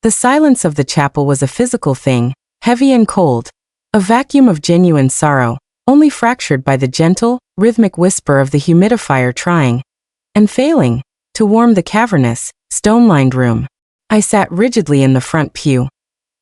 The silence of the chapel was a physical thing, heavy and cold, a vacuum of genuine sorrow, only fractured by the gentle, rhythmic whisper of the humidifier trying, and failing, to warm the cavernous, stone-lined room. I sat rigidly in the front pew,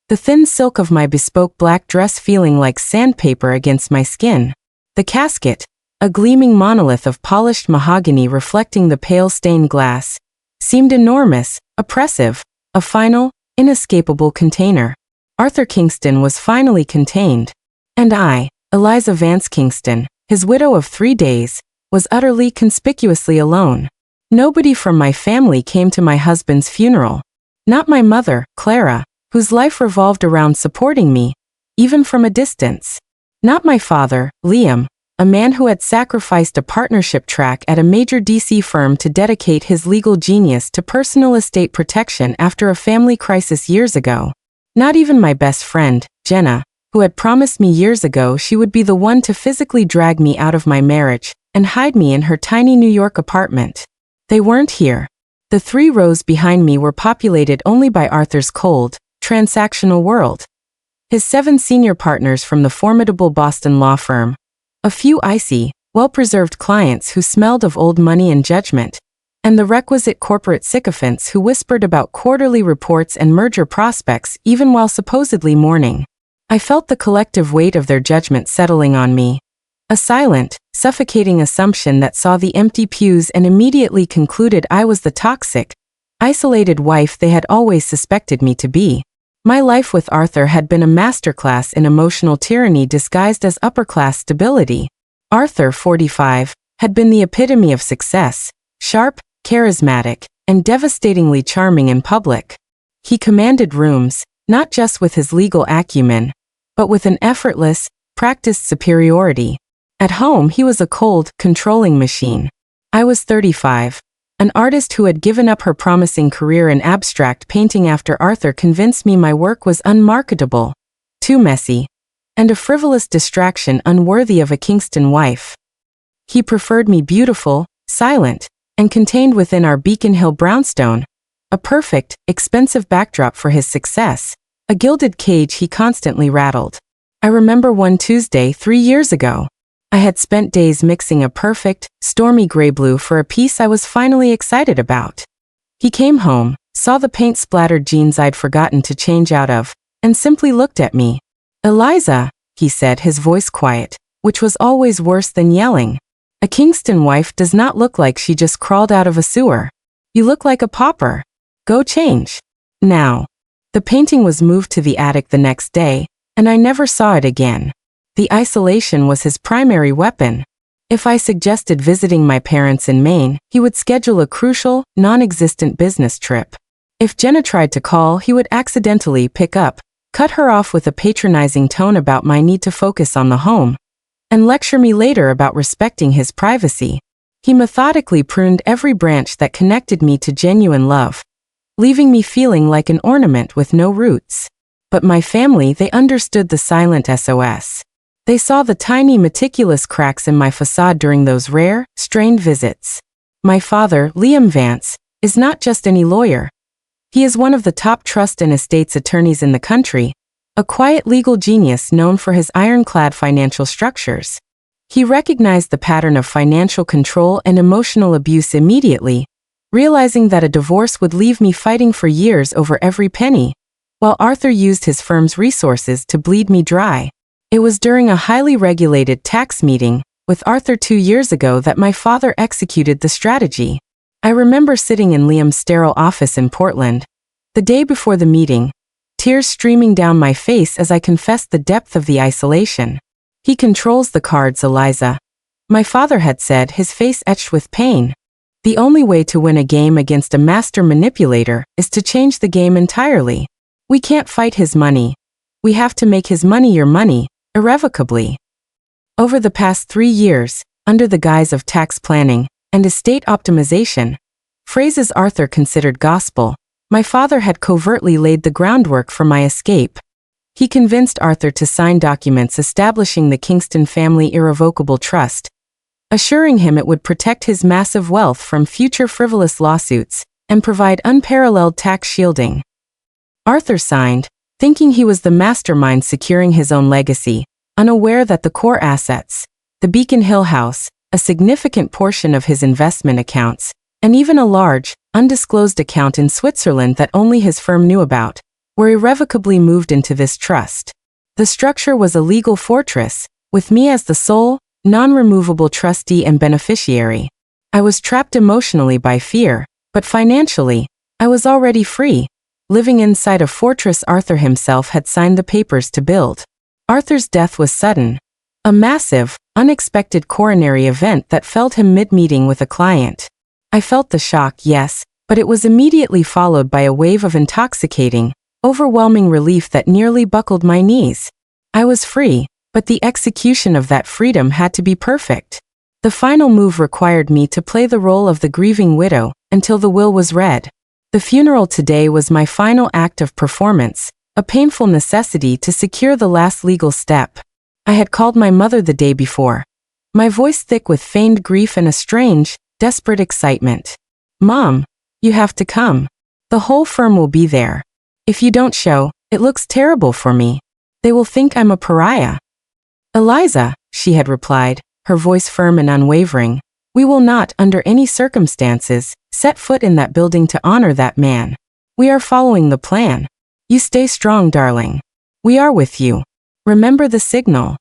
the thin silk of my bespoke black dress feeling like sandpaper against my skin. The casket, a gleaming monolith of polished mahogany reflecting the pale stained glass, seemed enormous, oppressive, a final, inescapable container. Arthur Kingston was finally contained. And I, Eliza Vance Kingston, his widow of 3 days, was utterly conspicuously alone. Nobody from my family came to my husband's funeral. Not my mother, Clara, whose life revolved around supporting me, even from a distance. Not my father, Liam, a man who had sacrificed a partnership track at a major DC firm to dedicate his legal genius to personal estate protection after a family crisis years ago. Not even my best friend, Jenna, who had promised me years ago she would be the one to physically drag me out of my marriage and hide me in her tiny New York apartment. They weren't here. The 3 rows behind me were populated only by Arthur's cold, transactional world. His 7 senior partners from the formidable Boston law firm, a few icy, well-preserved clients who smelled of old money and judgment, and the requisite corporate sycophants who whispered about quarterly reports and merger prospects even while supposedly mourning. I felt the collective weight of their judgment settling on me. A silent, suffocating assumption that saw the empty pews and immediately concluded I was the toxic, isolated wife they had always suspected me to be. My life with Arthur had been a masterclass in emotional tyranny disguised as upper-class stability. Arthur, 45, had been the epitome of success, sharp, charismatic, and devastatingly charming in public. He commanded rooms, not just with his legal acumen, but with an effortless, practiced superiority. At home he was a cold, controlling machine. I was 35. An artist who had given up her promising career in abstract painting after Arthur convinced me my work was unmarketable, too messy, and a frivolous distraction unworthy of a Kingston wife. He preferred me beautiful, silent, and contained within our Beacon Hill brownstone, a perfect, expensive backdrop for his success, a gilded cage he constantly rattled. I remember one Tuesday 3 years ago. I had spent days mixing a perfect, stormy gray-blue for a piece I was finally excited about. He came home, saw the paint-splattered jeans I'd forgotten to change out of, and simply looked at me. "Eliza," he said, his voice quiet, which was always worse than yelling. "A Kingston wife does not look like she just crawled out of a sewer. You look like a pauper. Go change. Now." The painting was moved to the attic the next day, and I never saw it again. The isolation was his primary weapon. If I suggested visiting my parents in Maine, he would schedule a crucial, non-existent business trip. If Jenna tried to call, he would accidentally pick up, cut her off with a patronizing tone about my need to focus on the home, and lecture me later about respecting his privacy. He methodically pruned every branch that connected me to genuine love, leaving me feeling like an ornament with no roots. But my family, they understood the silent SOS. They saw the tiny, meticulous cracks in my facade during those rare, strained visits. My father, Liam Vance, is not just any lawyer. He is one of the top trust and estates attorneys in the country, a quiet legal genius known for his ironclad financial structures. He recognized the pattern of financial control and emotional abuse immediately, realizing that a divorce would leave me fighting for years over every penny, while Arthur used his firm's resources to bleed me dry. It was during a highly regulated tax meeting with Arthur 2 years ago that my father executed the strategy. I remember sitting in Liam's sterile office in Portland, the day before the meeting, tears streaming down my face as I confessed the depth of the isolation. "He controls the cards, Eliza," my father had said, his face etched with pain. "The only way to win a game against a master manipulator is to change the game entirely. We can't fight his money. We have to make his money your money, irrevocably." Over the past 3 years, under the guise of tax planning and estate optimization, phrases Arthur considered gospel, my father had covertly laid the groundwork for my escape. He convinced Arthur to sign documents establishing the Kingston family irrevocable trust, assuring him it would protect his massive wealth from future frivolous lawsuits and provide unparalleled tax shielding. Arthur signed, thinking he was the mastermind securing his own legacy, unaware that the core assets, the Beacon Hill house, a significant portion of his investment accounts, and even a large, undisclosed account in Switzerland that only his firm knew about, were irrevocably moved into this trust. The structure was a legal fortress, with me as the sole, non-removable trustee and beneficiary. I was trapped emotionally by fear, but financially, I was already free, living inside a fortress Arthur himself had signed the papers to build. Arthur's death was sudden. A massive, unexpected coronary event that felled him mid-meeting with a client. I felt the shock, yes, but it was immediately followed by a wave of intoxicating, overwhelming relief that nearly buckled my knees. I was free, but the execution of that freedom had to be perfect. The final move required me to play the role of the grieving widow until the will was read. The funeral today was my final act of performance, a painful necessity to secure the last legal step. I had called my mother the day before, my voice thick with feigned grief and a strange, desperate excitement. "Mom, you have to come. The whole firm will be there. If you don't show, it looks terrible for me. They will think I'm a pariah." "Eliza," she had replied, her voice firm and unwavering, "we will not, under any circumstances, set foot in that building to honor that man. We are following the plan. You stay strong, darling. We are with you. Remember the signal."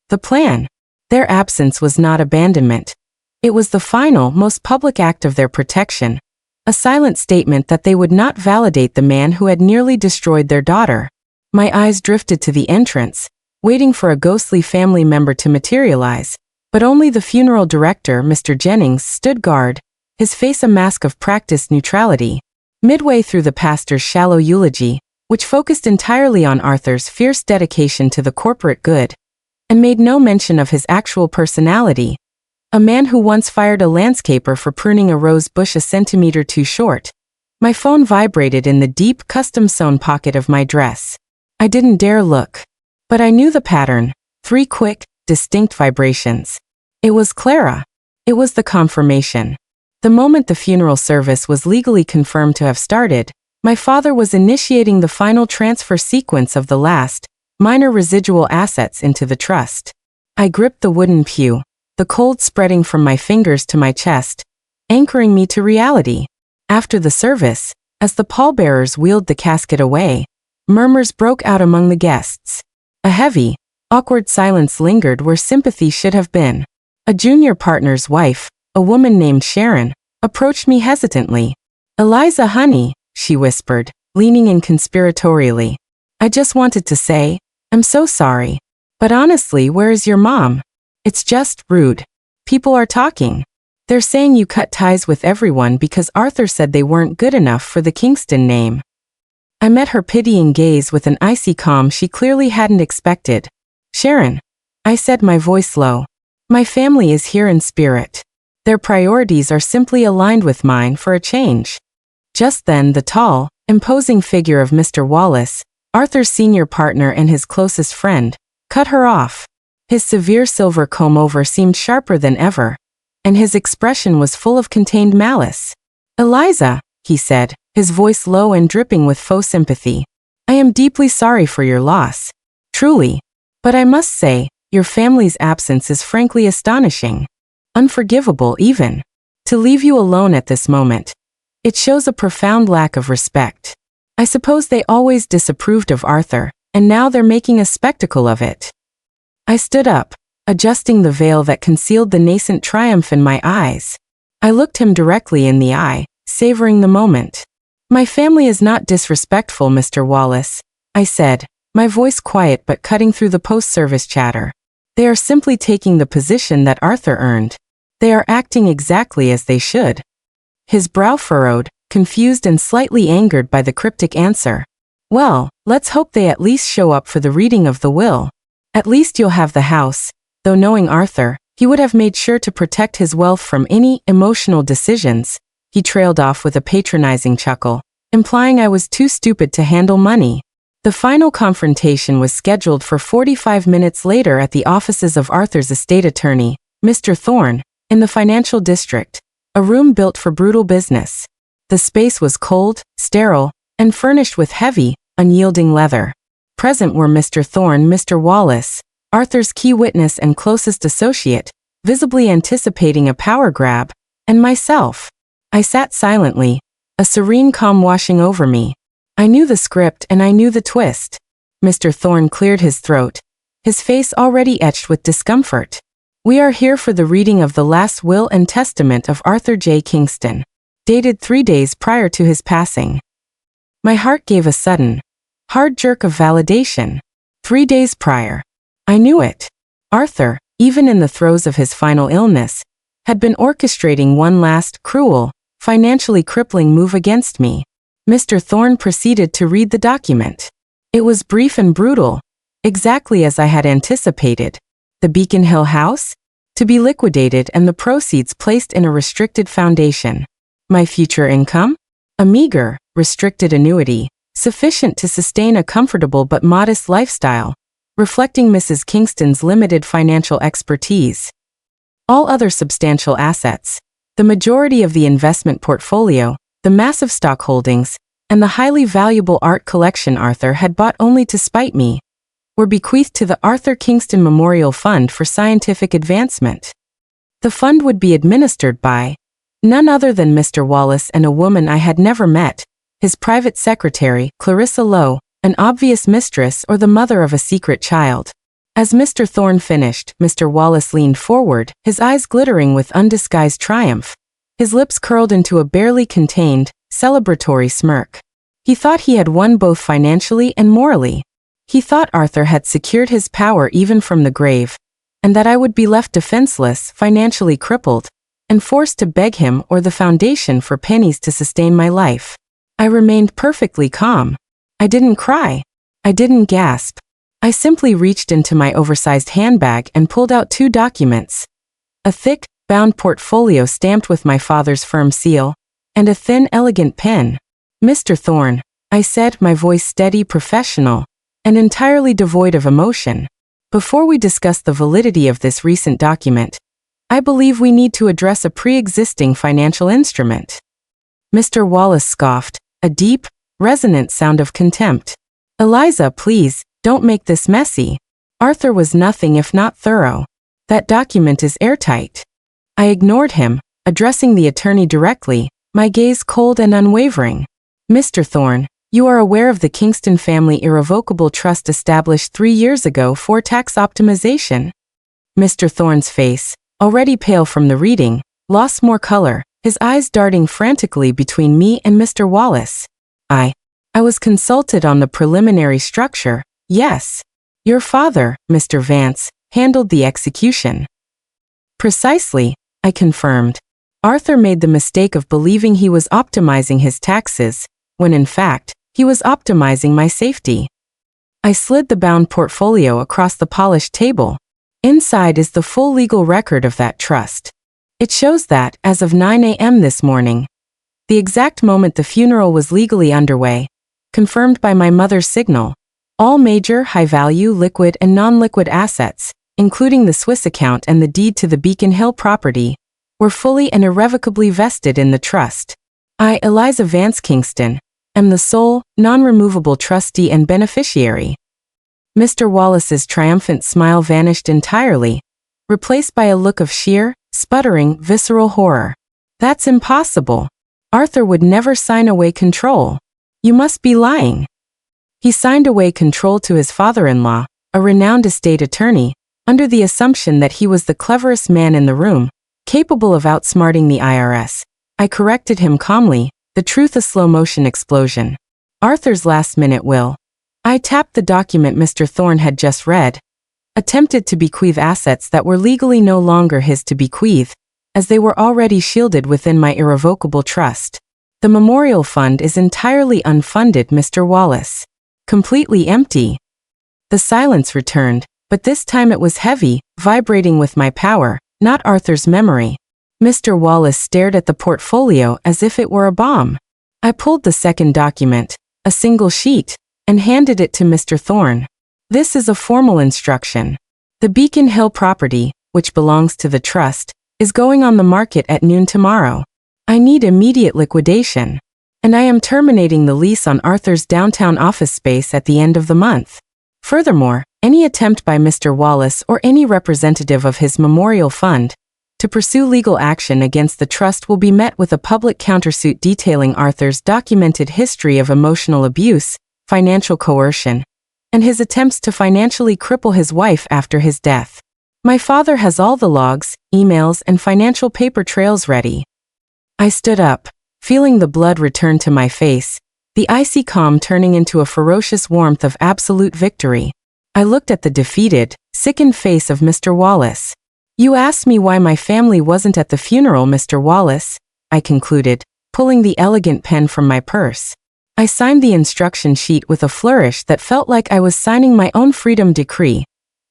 The plan. Their absence was not abandonment. It was the final, most public act of their protection. A silent statement that they would not validate the man who had nearly destroyed their daughter. My eyes drifted to the entrance, waiting for a ghostly family member to materialize, but only the funeral director, Mr. Jennings, stood guard, his face a mask of practiced neutrality. Midway through the pastor's shallow eulogy, which focused entirely on Arthur's fierce dedication to the corporate good, and made no mention of his actual personality, a man who once fired a landscaper for pruning a rose bush a centimeter too short, my phone vibrated in the deep, custom-sewn pocket of my dress. I didn't dare look. But I knew the pattern, 3 quick, distinct vibrations. It was Clara. It was the confirmation. The moment the funeral service was legally confirmed to have started, my father was initiating the final transfer sequence of the last, minor residual assets into the trust. I gripped the wooden pew, the cold spreading from my fingers to my chest, anchoring me to reality. After the service, as the pallbearers wheeled the casket away, murmurs broke out among the guests. A heavy, awkward silence lingered where sympathy should have been. A junior partner's wife, a woman named Sharon, approached me hesitantly. "Eliza, honey," she whispered, leaning in conspiratorially. "I just wanted to say, I'm so sorry. But honestly, where is your mom? It's just rude. People are talking. They're saying you cut ties with everyone because Arthur said they weren't good enough for the Kingston name." I met her pitying gaze with an icy calm she clearly hadn't expected. "Sharon," I said, my voice low, "my family is here in spirit. Their priorities are simply aligned with mine for a change." Just then the tall, imposing figure of Mr. Wallace, Arthur's senior partner and his closest friend, cut her off. His severe silver comb-over seemed sharper than ever, and his expression was full of contained malice. "Eliza," he said, his voice low and dripping with faux sympathy, "I am deeply sorry for your loss. Truly. But I must say, your family's absence is frankly astonishing. Unforgivable even. To leave you alone at this moment. It shows a profound lack of respect. I suppose they always disapproved of Arthur, and now they're making a spectacle of it." I stood up, adjusting the veil that concealed the nascent triumph in my eyes. I looked him directly in the eye, savoring the moment. "My family is not disrespectful, Mr. Wallace," I said, my voice quiet but cutting through the post-service chatter. "They are simply taking the position that Arthur earned. They are acting exactly as they should." His brow furrowed, confused and slightly angered by the cryptic answer. "Well, let's hope they at least show up for the reading of the will. At least you'll have the house," though knowing Arthur, he would have made sure to protect his wealth from any emotional decisions. He trailed off with a patronizing chuckle, implying I was too stupid to handle money. The final confrontation was scheduled for 45 minutes later at the offices of Arthur's estate attorney, Mr. Thorne, in the financial district, a room built for brutal business. The space was cold, sterile, and furnished with heavy, unyielding leather. Present were Mr. Thorne, Mr. Wallace, Arthur's key witness and closest associate, visibly anticipating a power grab, and myself. I sat silently, a serene calm washing over me. I knew the script and I knew the twist. Mr. Thorne cleared his throat, his face already etched with discomfort. We are here for the reading of the last will and testament of Arthur J. Kingston, dated 3 days prior to his passing. My heart gave a sudden, hard jerk of validation. 3 days prior. I knew it. Arthur, even in the throes of his final illness, had been orchestrating one last, cruel, financially crippling move against me. Mr. Thorne proceeded to read the document. It was brief and brutal, exactly as I had anticipated. The Beacon Hill house? To be liquidated and the proceeds placed in a restricted foundation. My future income? A meager, restricted annuity, sufficient to sustain a comfortable but modest lifestyle, reflecting Mrs. Kingston's limited financial expertise. All other substantial assets, the majority of the investment portfolio, the massive stock holdings, and the highly valuable art collection Arthur had bought only to spite me, were bequeathed to the Arthur Kingston Memorial Fund for Scientific Advancement. The fund would be administered by none other than Mr. Wallace and a woman I had never met, his private secretary, Clarissa Lowe, an obvious mistress or the mother of a secret child. As Mr. Thorne finished, Mr. Wallace leaned forward, his eyes glittering with undisguised triumph, his lips curled into a barely contained, celebratory smirk. He thought he had won both financially and morally. He thought Arthur had secured his power even from the grave, and that I would be left defenseless, financially crippled, and forced to beg him or the foundation for pennies to sustain my life. I remained perfectly calm. I didn't cry. I didn't gasp. I simply reached into my oversized handbag and pulled out 2 documents. A thick, bound portfolio stamped with my father's firm seal, and a thin, elegant pen. Mr. Thorne, I said, my voice steady, professional, and entirely devoid of emotion. Before we discuss the validity of this recent document, I believe we need to address a pre-existing financial instrument. Mr. Wallace scoffed, a deep, resonant sound of contempt. Eliza, please, don't make this messy. Arthur was nothing if not thorough. That document is airtight. I ignored him, addressing the attorney directly, my gaze cold and unwavering. Mr. Thorne, you are aware of the Kingston Family Irrevocable Trust established 3 years ago for tax optimization? Mr. Thorne's face, already pale from the reading, lost more color, his eyes darting frantically between me and Mr. Wallace. I was consulted on the preliminary structure, yes. Your father, Mr. Vance, handled the execution. Precisely, I confirmed. Arthur made the mistake of believing he was optimizing his taxes, when in fact, he was optimizing my safety. I slid the bound portfolio across the polished table. Inside is the full legal record of that trust. It shows that, as of 9 a.m. this morning, the exact moment the funeral was legally underway, confirmed by my mother's signal, all major high-value liquid and non-liquid assets, including the Swiss account and the deed to the Beacon Hill property, were fully and irrevocably vested in the trust. I, Eliza Vance Kingston, am the sole, non-removable trustee and beneficiary. Mr. Wallace's triumphant smile vanished entirely, replaced by a look of sheer, sputtering, visceral horror. That's impossible. Arthur would never sign away control. You must be lying. He signed away control to his father-in-law, a renowned estate attorney, under the assumption that he was the cleverest man in the room, capable of outsmarting the IRS. I corrected him calmly, the truth a slow-motion explosion. Arthur's last-minute will. I tapped the document Mr. Thorne had just read, attempted to bequeath assets that were legally no longer his to bequeath, as they were already shielded within my irrevocable trust. The memorial fund is entirely unfunded, Mr. Wallace. Completely empty. The silence returned, but this time it was heavy, vibrating with my power, not Arthur's memory. Mr. Wallace stared at the portfolio as if it were a bomb. I pulled the second document, a single sheet, and handed it to Mr. Thorne. This is a formal instruction. The Beacon Hill property, which belongs to the trust, is going on the market at noon tomorrow. I need immediate liquidation. and I am terminating the lease on Arthur's downtown office space at the end of the month. Furthermore, any attempt by Mr. Wallace or any representative of his memorial fund to pursue legal action against the trust will be met with a public countersuit detailing Arthur's documented history of emotional abuse, financial coercion, and his attempts to financially cripple his wife after his death. My father has all the logs, emails, and financial paper trails ready. I stood up, feeling the blood return to my face, the icy calm turning into a ferocious warmth of absolute victory. I looked at the defeated, sickened face of Mr. Wallace. You asked me why my family wasn't at the funeral, Mr. Wallace, I concluded, pulling the elegant pen from my purse. I signed the instruction sheet with a flourish that felt like I was signing my own freedom decree,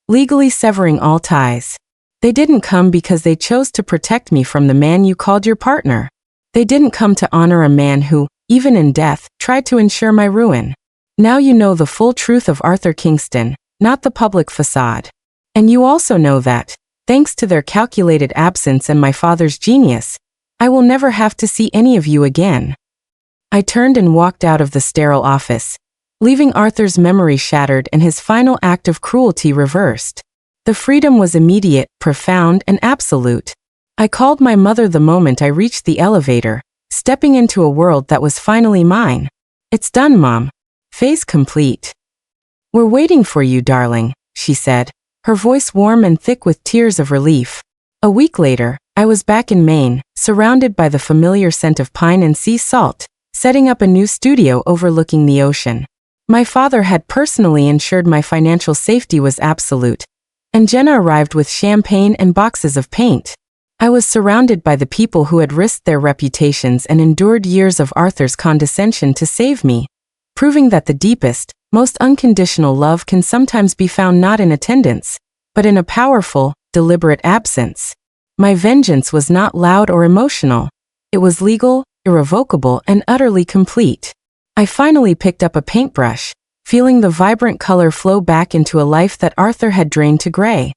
legally severing all ties. They didn't come because they chose to protect me from the man you called your partner. They didn't come to honor a man who, even in death, tried to ensure my ruin. Now you know the full truth of Arthur Kingston, not the public facade. And you also know that, thanks to their calculated absence and my father's genius, I will never have to see any of you again. I turned and walked out of the sterile office, leaving Arthur's memory shattered and his final act of cruelty reversed. The freedom was immediate, profound, and absolute. I called my mother the moment I reached the elevator, stepping into a world that was finally mine. It's done, Mom. Phase complete. We're waiting for you, darling, she said, her voice warm and thick with tears of relief. A week later, I was back in Maine, surrounded by the familiar scent of pine and sea salt, setting up a new studio overlooking the ocean. My father had personally ensured my financial safety was absolute, and Jenna arrived with champagne and boxes of paint. I was surrounded by the people who had risked their reputations and endured years of Arthur's condescension to save me, proving that the deepest, most unconditional love can sometimes be found not in attendance, but in a powerful, deliberate absence. My vengeance was not loud or emotional. It was legal, irrevocable, and utterly complete. I finally picked up a paintbrush, feeling the vibrant color flow back into a life that Arthur had drained to gray.